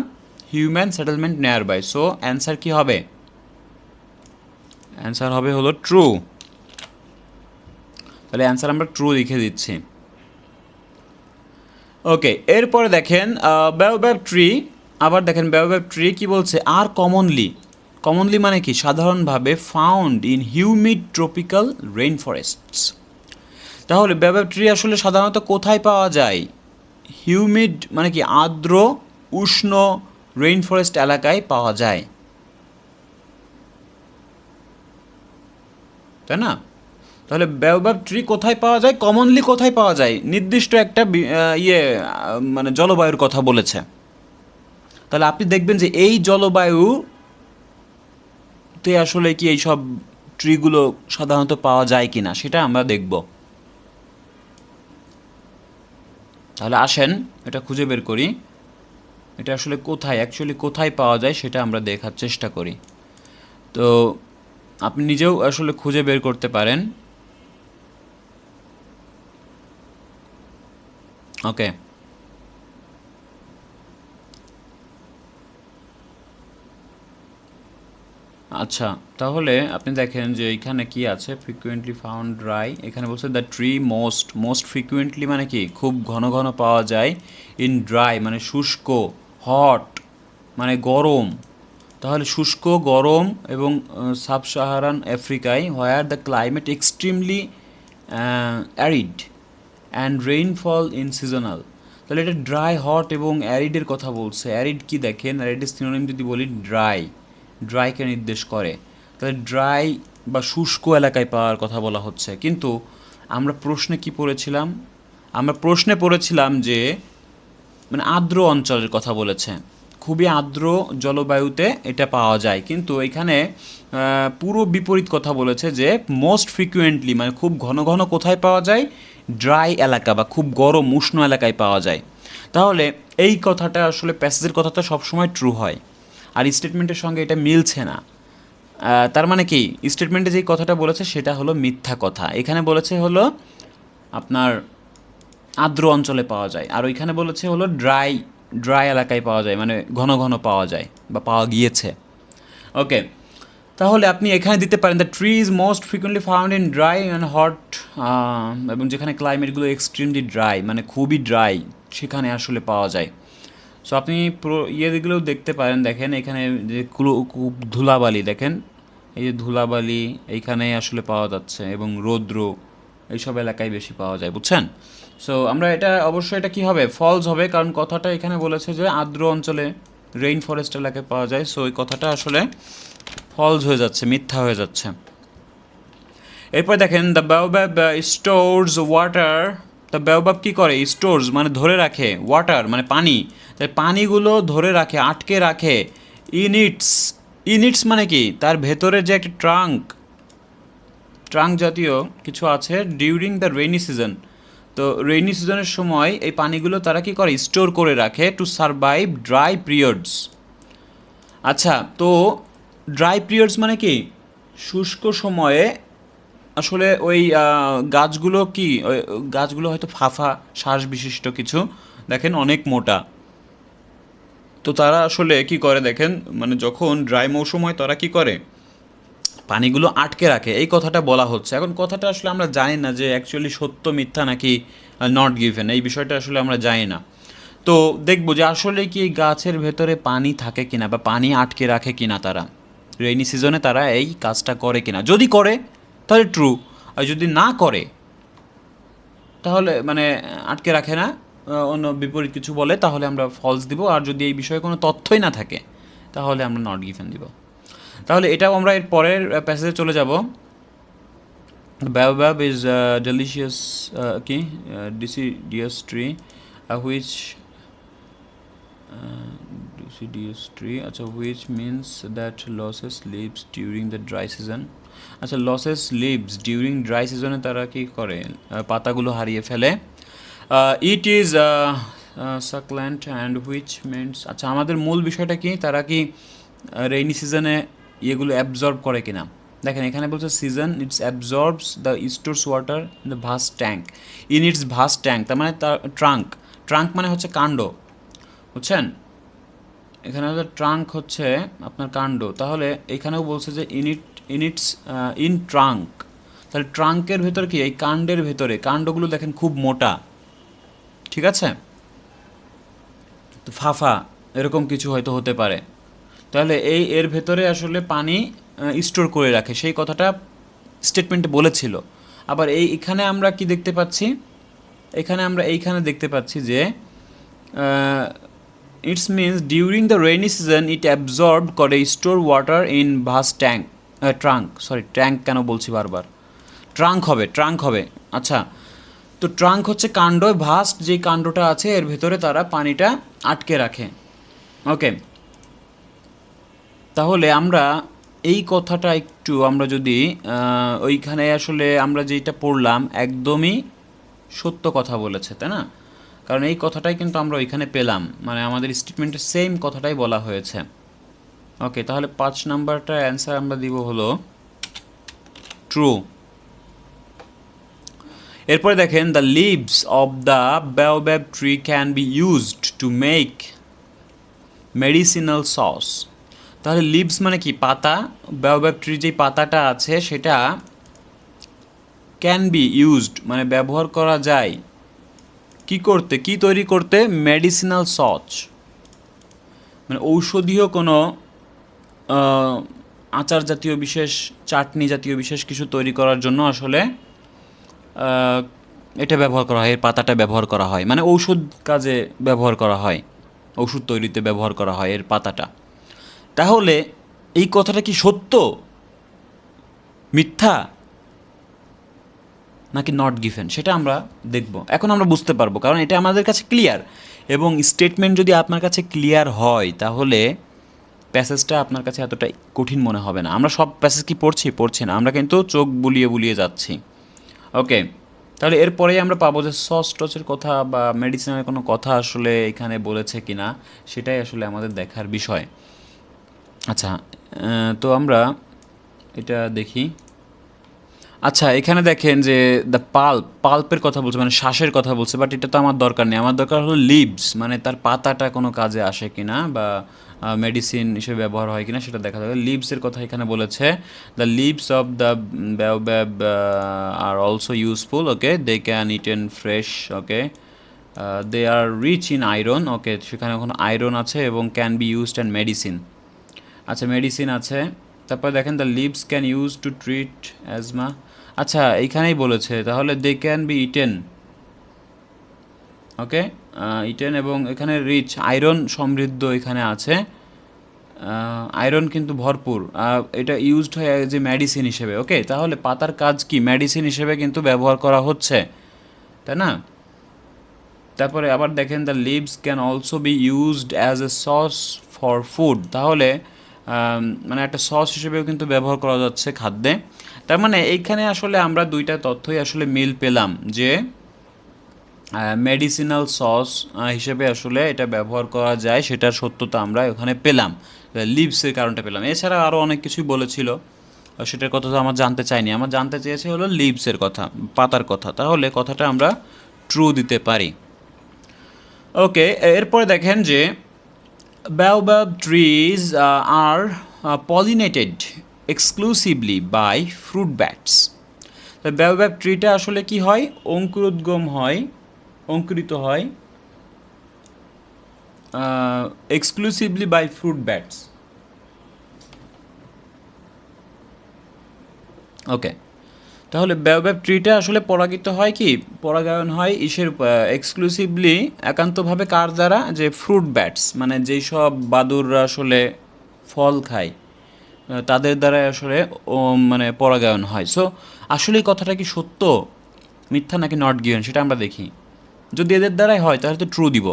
S1: হিউম্যান সেটেলমেন্ট নেয়ার বাই। সো অ্যান্সার কি হবে, অ্যান্সার হবে হলো ট্রু। তাহলে অ্যান্সার আমরা ট্রু লিখে দিচ্ছি। ওকে, এরপরে দেখেন বায়োবাব ট্রি, আবার দেখেন বায়োবাব ট্রি কি বলছে, আর কমনলি মানে কি, সাধারণভাবে found in humid tropical rain forests. তাহলে বায়োবাব ট্রি আসলে সাধারণত কোথায় পাওয়া যায়, হিউমিড মানে কি আর্দ্র উষ্ণ রেইন ফরেস্ট এলাকায় পাওয়া যায়, তাই না। তাহলে বায়োবাব ট্রি কোথায় পাওয়া যায়, কমনলি কোথায় পাওয়া যায়, নির্দিষ্ট একটা মানে জলবায়ুর কথা বলেছে। তাহলে আপনি দেখবেন যে এই জলবায়ুতে আসলে কি এই সব ট্রিগুলো সাধারণত পাওয়া যায় কি না সেটা আমরা দেখব। তাহলে আসেন এটা খুঁজে বের করি, এটা আসলে অ্যাকচুয়ালি কোথায় পাওয়া যায় সেটা আমরা দেখার চেষ্টা করি। তো আপনি নিজেও আসলে খুঁজে বের করতে পারেন। ওকে, আচ্ছা, তাহলে আপনি দেখেন যে এখানে কি আছে, ফ্রিকুয়েন্টলি ফাউন্ড ড্রাই, এখানে বলছে the tree most, most frequently মানে কি খুব ঘন ঘন পাওয়া যায়, ইন ড্রাই মানে শুষ্ক, হট মানে গরম, তাহলে শুষ্ক গরম এবং সাব সাহারান আফ্রিকায়, where the climate extremely arid and rainfall in seasonal. তাহলে এটা ড্রাই, হট এবং অ্যারিডের কথা বলছে। অ্যারিড কি দেখেন, অ্যারিডের সিনোনিম যদি বলি ড্রাই, ড্রাইকে নির্দেশ করে। তাহলে ড্রাই বা শুষ্ক এলাকায় পাওয়ার কথা বলা হচ্ছে। কিন্তু আমরা প্রশ্নে কি পড়েছিলাম, আমরা প্রশ্নে পড়েছিলাম যে মানে আর্দ্র অঞ্চলের কথা বলেছে, খুবই আর্দ্র জলবায়ুতে এটা পাওয়া যায়। কিন্তু এখানে পুরো বিপরীত কথা বলেছে যে মোস্ট ফ্রিকুয়েন্টলি মানে খুব ঘন ঘন কোথায় পাওয়া যায়, ড্রাই এলাকা বা খুব গরম উষ্ণ এলাকায় পাওয়া যায়। তাহলে এই কথাটা আসলে প্যাসেজের কথাটা সবসময় ট্রু হয়, আর স্টেটমেন্টের সঙ্গে এটা মিলছে না। তার মানে কি, স্টেটমেন্টে যেই কথাটা বলেছে সেটা হলো মিথ্যা কথা। এখানে বলেছে হলো আপনার আর্দ্র অঞ্চলে পাওয়া যায়, আর ওইখানে বলেছে হলো ড্রাই, ড্রাই এলাকায় পাওয়া যায়, মানে ঘন ঘন পাওয়া যায় বা পাওয়া গিয়েছে। ওকে, তাহলে আপনি এখানে দিতে পারেন the tree is most frequently found in dry and hot, এবং যেখানে ক্লাইমেটগুলো এক্সট্রিমলি ড্রাই মানে খুবই ড্রাই, সেখানে আসলে পাওয়া যায়। সো আপনি ইয়েগুলোও দেখতে পারেন, দেখেন এখানে যে ধুলাবালি, দেখেন এই যে ধুলাবালি এইখানে আসলে পাওয়া যাচ্ছে, এবং রৌদ্র এইসব এলাকায় বেশি পাওয়া যায়, বুঝছেন? সো আমরা এটা অবশ্যই এটা কী হবে, ফলস হবে, কারণ কথাটা এখানে বলেছে যে আর্দ্র অঞ্চলে রেইন ফরেস্ট এলাকায় পাওয়া যায়। সো এই কথাটা আসলে ফলস হয়ে যাচ্ছে, মিথ্যা হয়ে যাচ্ছে। এরপর দেখেন দ্য বায়োবাব স্টোরস ওয়াটার, দ্য বায়োবাব কী করে, স্টোরস মানে ধরে রাখে, ওয়াটার মানে পানি, তাই পানিগুলো ধরে রাখে, আটকে রাখে, ইনিটস, ইনিটস মানে কি তার ভেতরে যে একটা ট্রাঙ্ক, ট্রাঙ্ক জাতীয় কিছু আছে, ডিউরিং দ্য রেইনি সিজন। তো রেইনি সিজনের সময় এই পানিগুলো তারা কি করে, স্টোর করে রাখে, টু সারভাইভ ড্রাই পিরিয়ডস। আচ্ছা, তো ড্রাই পিরিয়ডস মানে কি শুষ্ক সময়ে আসলে ওই গাছগুলো কি, ওই গাছগুলো হয়তো ফাফা শ্বাস বিশিষ্ট কিছু, দেখেন অনেক মোটা। তো তারা আসলে কি করে দেখেন, মানে যখন ড্রাই মৌসুম হয় তারা কি করে, পানিগুলো আটকে রাখে, এই কথাটা বলা হচ্ছে। এখন কথাটা আসলে আমরা জানি না যে অ্যাকচুয়ালি সত্য মিথ্যা নাকি নট গিভেন, এই বিষয়টা আসলে আমরা জানি না। তো দেখবো যে আসলে কি এই গাছের ভেতরে পানি থাকে কিনা বা পানি আটকে রাখে কিনা তারা, রেইনি সিজনে তারা এই কাজটা করে কিনা। যদি করে তাহলে ট্রু, আর যদি না করে তাহলে মানে আটকে রাখে না, অন্য বিপরীত কিছু বলে, তাহলে আমরা ফলস দিব। আর যদি এই বিষয়ে কোনো তথ্যই না থাকে তাহলে আমরা নট গিভেন দিব। তাহলে এটাও আমরা এর পরের প্যাসেজে চলে যাব। Baobab is a delicious deciduous tree which deciduous tree, আচ্ছা, which means that losses leaves during the dry season। আচ্ছা, লসেস লিভস ডিউরিং ড্রাই সিজনে তারা কি করে, পাতাগুলো হারিয়ে ফেলে। It is succulent and which means, আচ্ছা আমাদের মূল বিষয়টা কি, তারা কি রেইনি সিজনে ইয়েগুলো অ্যাবজর্ব করে কিনা। দেখেন এখানে বলছে season it's অ্যাবজর্বস the stores water in the vast tank, in it's vast tank, তার মানে তার ট্রাঙ্ক, ট্রাঙ্ক মানে হচ্ছে কাণ্ড, বুঝছেন? এখানে হচ্ছে ট্রাঙ্ক হচ্ছে আপনার কাণ্ড, তাহলে এখানেও বলছে যে ইন ট্রাঙ্ক, তাহলে ট্রাঙ্কের ভেতর কি, এই কাণ্ডের ভেতরে, কাণ্ডগুলো দেখেন খুব মোটা, ঠিক আছে, তো ফাফা এরকম কিছু হয়তো হতে পারে। তাহলে এর ভেতরে আসলে পানি স্টোর করে রাখে, সেই কথাটা স্টেটমেন্টে বলেছিল। আবার এখানে আমরা কি দেখতে পাচ্ছি, এখানে আমরা এইখানে দেখতে পাচ্ছি যে it's means during the rainy season it absorb করে store water in vast tank, trunk, sorry tank কেন বলছি বারবার, ট্রাঙ্ক হবে, ট্রাঙ্ক হবে। আচ্ছা, তো ট্রাঙ্ক হচ্ছে কাণ্ড, ভাস্ট যে কাণ্ডটা আছে এর ভেতরে তারা পানিটা আটকে রাখে। ওকে, তাহলে আমরা এই কথাটা একটু আমরা যদি ওইখানে আসলে আমরা যেটা পড়লাম একদমই সত্য কথা বলেছে, তাই না? কারণ এই কথাটাই কিন্তু আমরা ওইখানে পেলাম, মানে আমাদের স্টেটমেন্টের সেম কথাটাই বলা হয়েছে। ওকে, তাহলে 5 নাম্বারটা অ্যান্সার আমরা দিব হলো ট্রু। এরপরে দেখেন the leaves of the baobab tree can be used to make medicinal sauce. তাহলে লিভস মানে কি, পাতা। baobab ট্রির যে পাতাটা আছে সেটা ক্যান বি ইউজড মানে ব্যবহার করা যায় কি করতে, কি তৈরি করতে, মেডিসিনাল সস মানে ঔষধীয় কোনো আচার জাতীয় বিশেষ, চাটনি জাতীয় বিশেষ কিছু তৈরি করার জন্য আসলে এটা ব্যবহার করা হয়, এর পাতাটা ব্যবহার করা হয়, মানে ঔষধ কাজে ব্যবহার করা হয়, ওষুধ তৈরিতে ব্যবহার করা হয় এর পাতাটা। তাহলে এই কথাটা কি সত্য, মিথ্যা, নাকি নট গিভেন, সেটা আমরা দেখব। এখন আমরা বুঝতে পারবো, কারণ এটা আমাদের কাছে ক্লিয়ার, এবং স্টেটমেন্ট যদি আপনার কাছে ক্লিয়ার হয় তাহলে প্যাসেজটা আপনার কাছে এতটা কঠিন মনে হবে না। আমরা সব প্যাসেজ কি পড়ছি না, আমরা কিন্তু চোখ বুলিয়ে বুলিয়ে যাচ্ছি। ওকে, তাহলে এরপরেই আমরা পাবো যে সস টসের কথা বা মেডিসিনের কোনো কথা আসলে এখানে বলেছে কি না, সেটাই আসলে আমাদের দেখার বিষয়। আচ্ছা, তো আমরা এটা দেখি। আচ্ছা, এখানে দেখেন যে দ্য পাল্পের কথা বলছে, মানে শ্বাসের কথা বলছে, বাট এটা তো আমার দরকার নেই। আমার দরকার হলো লিভস, মানে তার পাতাটা কোনো কাজে আসে কিনা বা মেডিসিন হিসেবে ব্যবহার হয় কিনা সেটা দেখা যাবে। লিভসের কথা এখানে বলেছে, the leaves of the baobab are also useful, okay, they can eaten fresh, okay, they are rich in iron, okay, সেখানে এখন আয়রন আছে এবং can be used and medicine. আচ্ছা, মেডিসিন আছে। তারপর দেখেন the leaves can use to treat asthma. আচ্ছা, এইখানেই বলেছে, তাহলে they can be eaten, okay, eaten, এবং এখানে রিচ, আয়রন সমৃদ্ধ এখানে আছে, আয়রন কিন্তু ভরপুর, এটা ইউজড হয় যে মেডিসিন হিসেবে। ওকে, তাহলে পাতার কাজ কি, মেডিসিন হিসেবে কিন্তু ব্যবহার করা হচ্ছে, তাই না? তারপরে আবার দেখেন the leaves can also be used as a sauce for food, তাহলে মানে একটা সস হিসেবেও কিন্তু ব্যবহার করা যাচ্ছে খাদ্যে। তার মানে এইখানে আসলে আমরা দুইটা তথ্যই আসলে মিল পেলাম যে মেডিসিনাল সস হিসেবে আসলে এটা ব্যবহার করা যায়, সেটার সত্যতা আমরা ওখানে পেলাম, লিভসের কারণটা পেলাম। এছাড়া আরও অনেক কিছুই বলেছিল, সেটার কথা তো আমার জানতে চাইনি, আমার জানতে চেয়েছে হলো লিভসের কথা, পাতার কথা। তাহলে কথাটা আমরা ট্রু দিতে পারি। ওকে, এরপরে দেখেন যে baobab trees are pollinated exclusively by fruit bats. তো baobab ট্রিটা আসলে কি হয়, অঙ্কুরোদ্গম হয়, অঙ্কুরিত হয় এক্সক্লুসিভলি বাই ফ্রুট ব্যাটস। ওকে, তাহলে baobab ট্রিটা আসলে পরাগিত হয় কি, পরাগায়ন হয় ইসের এক্সক্লুসিভলি, একান্তভাবে কার দ্বারা, যে ফ্রুট ব্যাটস, মানে যেই সব বাদুররা আসলে ফল খায় তাদের দ্বারাই আসলে মানে পরাগায়ন হয়। সো আসলে এই কথাটা কি সত্য, মিথ্যা, নাকি নট গিভেন, সেটা আমরা দেখি। যদি এদের দ্বারাই হয় তাহলে তো ট্রু দিব।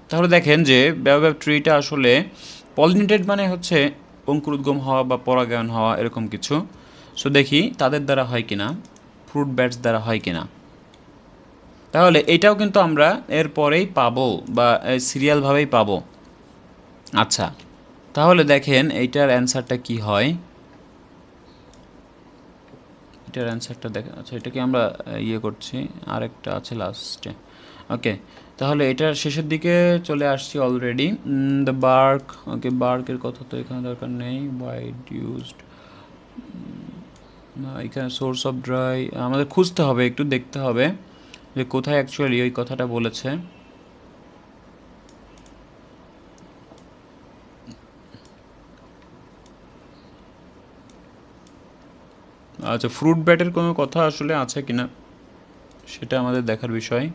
S1: তাহলে দেখেন যে baobab ট্রিটা আসলে পলিনেটেড মানে হচ্ছে অঙ্কুরোদ্গম হওয়া বা পরাগায়ন হওয়া এরকম কিছু। সো দেখি তাদের দ্বারা হয় কিনা, ফ্রুট ব্যাটস দ্বারা হয় কিনা। তাহলে এটাও কিন্তু আমরা এরপরেই পাবো বা সিরিয়ালভাবেই পাবো। আচ্ছা, তাহলে দেখেন এইটার অ্যান্সারটা কি হয়, এটার অ্যান্সারটা দেখেন। আচ্ছা, এটাকে আমরা ইয়ে করছি, আরেকটা আছে লাস্টে। ওকে, তাহলে এটার শেষের দিকে চলে আসছি অলরেডি। দ্য বার্ক, ওকে, বার্কের কথা তো এখানে দরকার নেই, ওয়াইড ইউজড, এখানে সোর্স অফ ড্রাই আমাদের খুঁজতে হবে, একটু দেখতে হবে যে কোথায় অ্যাকচুয়ালি ওই কথাটা বলেছে। আচ্ছা, ফ্রুট ব্যাটের কোনো কথা আসলে আছে কিনা সেটা আমাদের দেখার বিষয়।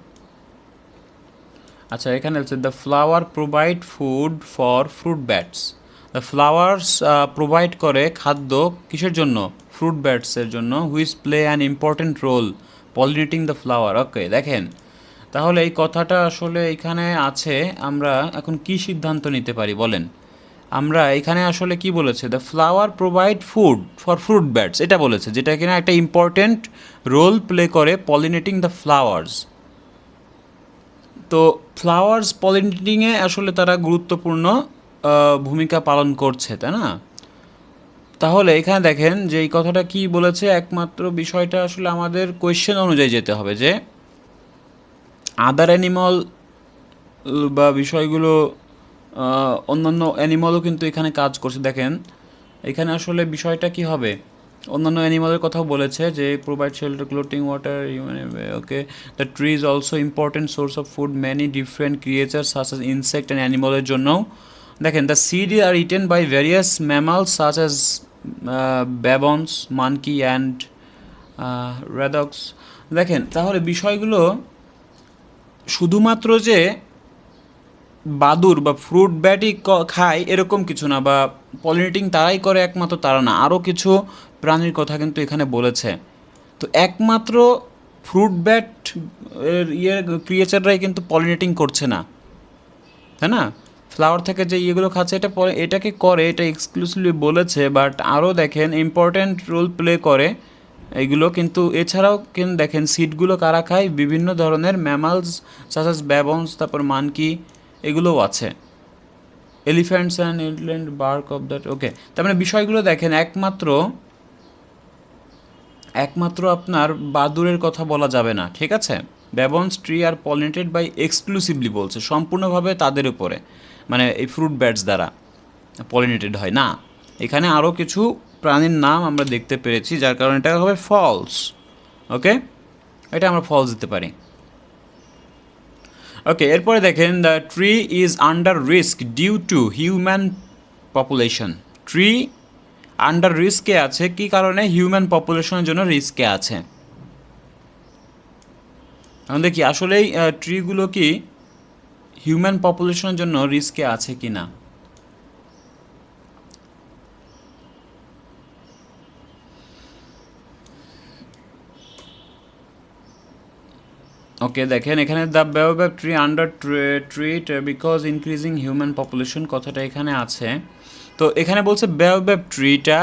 S1: আচ্ছা, এখানে আছে the flower provide food for fruit bats. The flowers provide করে খাদ্য কিসের জন্য, ফ্রুট ব্যাটসের জন্য, which play an important role pollinating the flower. Okay, দেখেন, তাহলে এই কথাটা আসলে এখানে আছে। আমরা এখন কি সিদ্ধান্ত নিতে পারি বলেন, আমরা এখানে আসলে কি বলেছে, the flower provide food for fruit bats, এটা বলেছে, যেটা কিনা একটা ইম্পর্টেন্ট রোল প্লে করে পলিনেটিং দ্য ফ্লাওয়ার্স। তো ফ্লাওয়ার্স পলিনেটিংয়ে আসলে তারা গুরুত্বপূর্ণ ভূমিকা পালন করছে, তাই না? তাহলে এখানে দেখেন যে এই কথাটা কি বলেছে, একমাত্র বিষয়টা আসলে আমাদের কোয়েশ্চেন অনুযায়ী যেতে হবে যে আদার অ্যানিমাল বা বিষয়গুলো অন্যান্য অ্যানিমালও কিন্তু এখানে কাজ করছে। দেখেন এখানে আসলে বিষয়টা কি হবে, অন্যান্য অ্যানিমালের কথাও বলেছে যে provide shelter, clothing, water, okay, the tree is also important source of food many different creature such as insect and অ্যানিমালের জন্যও। দেখেন the seed are eaten by various mammals such as baboons, monkey and রেডক্স। দেখেন তাহলে বিষয়গুলো শুধুমাত্র যে বাদুর বা ফ্রুট ব্যাটই খায় এরকম কিছু না, বা পলিনেটিং তারাই করে একমাত্র তারা না, আরও কিছু প্রাণীর কথা কিন্তু এখানে বলেছে। তো একমাত্র ফ্রুট ব্যাট ক্রিয়েচাররাই কিন্তু পলিনেটিং করছে না, তাই না? ফ্লাওয়ার থেকে যে ইয়েগুলো খাচ্ছে এটা এটাকে করে, এটা এক্সক্লুসিভলি বলেছে, বাট আরও দেখেন ইম্পর্ট্যান্ট রোল প্লে করে এইগুলো কিন্তু। এছাড়াও কিন্তু দেখেন সিডগুলো কারা খায়, বিভিন্ন ধরনের ম্যামালস সাচাস ব্যাবন্স, তারপর মানকি, এগুলোও আছে, elephants and inland bark of that. Okay, তার মানে বিষয়গুলো দেখেন একমাত্র আপনার বাদুরের কথা বলা যাবে না, ঠিক আছে? Baboons tree are pollinated by exclusively বলছে, সম্পূর্ণভাবে তাদের উপরে, মানে এই ফ্রুট ব্যাটস দ্বারা পলিনেটেড হয় না। এখানে আরও কিছু প্রাণীর নাম আমরা দেখতে পেরেছি, যার কারণে এটা হবে ফলস। ওকে, এটা আমরা ফলস দিতে পারি। ওকে, এরপরে দেখেন the tree is under risk due to human population. Tree under রিস্কে আছে, কি কারণে? হিউম্যান পপুলেশনের জন্য রিস্কে আছে। এখন দেখি আসলেই ট্রিগুলো কি হিউম্যান পপুলেশনের জন্য রিস্কে আছে কি না। ওকে, দেখেন এখানে the baobab tree under threat because increasing human population কথাটা এখানে আছে। তো এখানে বলছে বায়োব্যাব ট্রিটা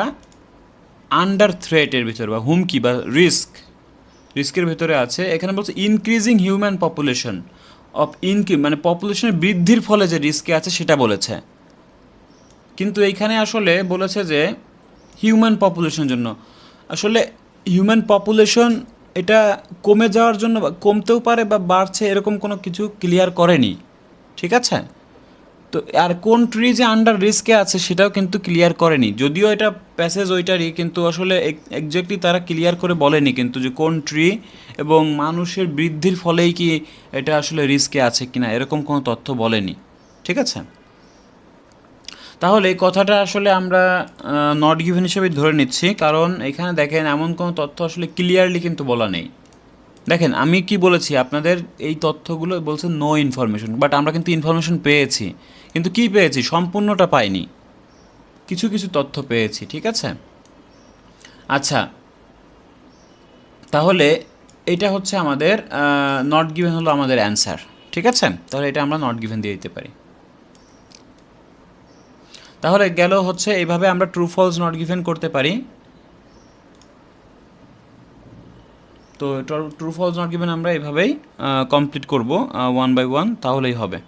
S1: আন্ডার থ্রেটের ভিতরে বা হুমকি বা রিস্কের ভিতরে আছে। এখানে বলছে ইনক্রিজিং হিউম্যান পপুলেশন অফ মানে পপুলেশনের বৃদ্ধির ফলে যে রিস্কে আছে সেটা বলেছে, কিন্তু এইখানে আসলে বলেছে যে হিউম্যান পপুলেশনের জন্য। আসলে হিউম্যান পপুলেশন এটা কমে যাওয়ার জন্য কমতেও পারে বা বাড়ছে, এরকম কোনো কিছু ক্লিয়ার করেনি, ঠিক আছে? তো আর কোন ট্রি যে আন্ডার রিস্কে আছে সেটাও কিন্তু ক্লিয়ার করেনি, যদিও এটা প্যাসেজ ওইটারই, কিন্তু আসলে এক্স্যাক্টলি তারা ক্লিয়ার করে বলেনি কিন্তু যে কোন ট্রি এবং মানুষের বৃদ্ধির ফলেই কি এটা আসলে রিস্কে আছে কিনা, এরকম কোনো তথ্য বলেনি, ঠিক আছে? তাহলে এই কথাটা আসলে আমরা নট গিভেন হিসেবে ধরে নিচ্ছি, কারণ এখানে দেখেন এমন কোনো তথ্য আসলে ক্লিয়ারলি কিন্তু বলা নেই। দেখেন আমি কি বলেছি আপনাদের, এই তথ্যগুলো বলছে নো ইনফরমেশন, বাট আমরা কিন্তু ইনফরমেশন পেয়েছি, কিন্তু কি পেয়েছি? সম্পূর্ণটা পাইনি, কিছু কিছু তথ্য পেয়েছি, ঠিক আছে? আচ্ছা, তাহলে এটা হচ্ছে আমাদের নট গিভেন হলো আমাদের অ্যান্সার, ঠিক আছে? তাহলে এটা আমরা নট গিভেন দিয়ে দিতে পারি। তাহলে গেল হচ্ছে এইভাবে আমরা ট্রু ফলস নট গিভেন করতে পারি। তো ট্রু ফলস নট গিভেন আমরা এইভাবেই কমপ্লিট করব ওয়ান বাই ওয়ান, তাহলেই হবে।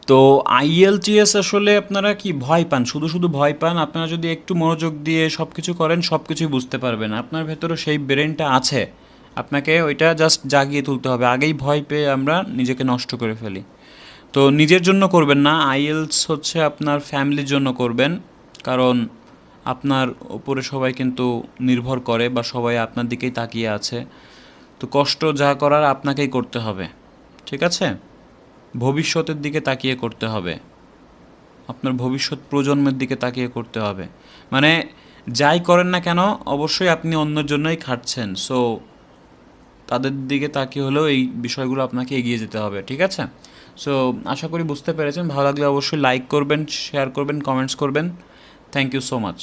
S1: তো আইএলটিএস আসলে আপনারা কি ভয় পান, শুধু শুধু ভয় পান? আপনারা যদি একটু মনোযোগ দিয়ে সব কিছু করেন সব কিছুই বুঝতে পারবেন, আপনার ভেতরে সেই ব্রেনটা আছে, আপনাকে ওইটা জাস্ট জাগিয়ে তুলতে হবে। আগেই ভয় পেয়ে আমরা নিজেকে নষ্ট করে ফেলি। তো নিজের জন্য করবেন না, আইএলস হচ্ছে আপনার ফ্যামিলির জন্য করবেন, কারণ আপনার উপরে সবাই কিন্তু নির্ভর করে বা সবাই আপনার দিকেই তাকিয়ে আছে। তো কষ্ট যা করার আপনাকেই করতে হবে, ঠিক আছে? ভবিষ্যতের দিকে তাকিয়ে করতে হবে, আপনার ভবিষ্যৎ প্রজন্মের দিকে তাকিয়ে করতে হবে। মানে যাই করেন না কেন অবশ্যই আপনি অন্যের জন্যই খাটছেন, সো তাদের দিকে তাকিয়ে হলেও এই বিষয়গুলো আপনাকে এগিয়ে যেতে হবে, ঠিক আছে? সো আশা করি বুঝতে পেরেছেন। ভালো লাগলে অবশ্যই লাইক করবেন, শেয়ার করবেন, কমেন্টস করবেন। Thank you so much.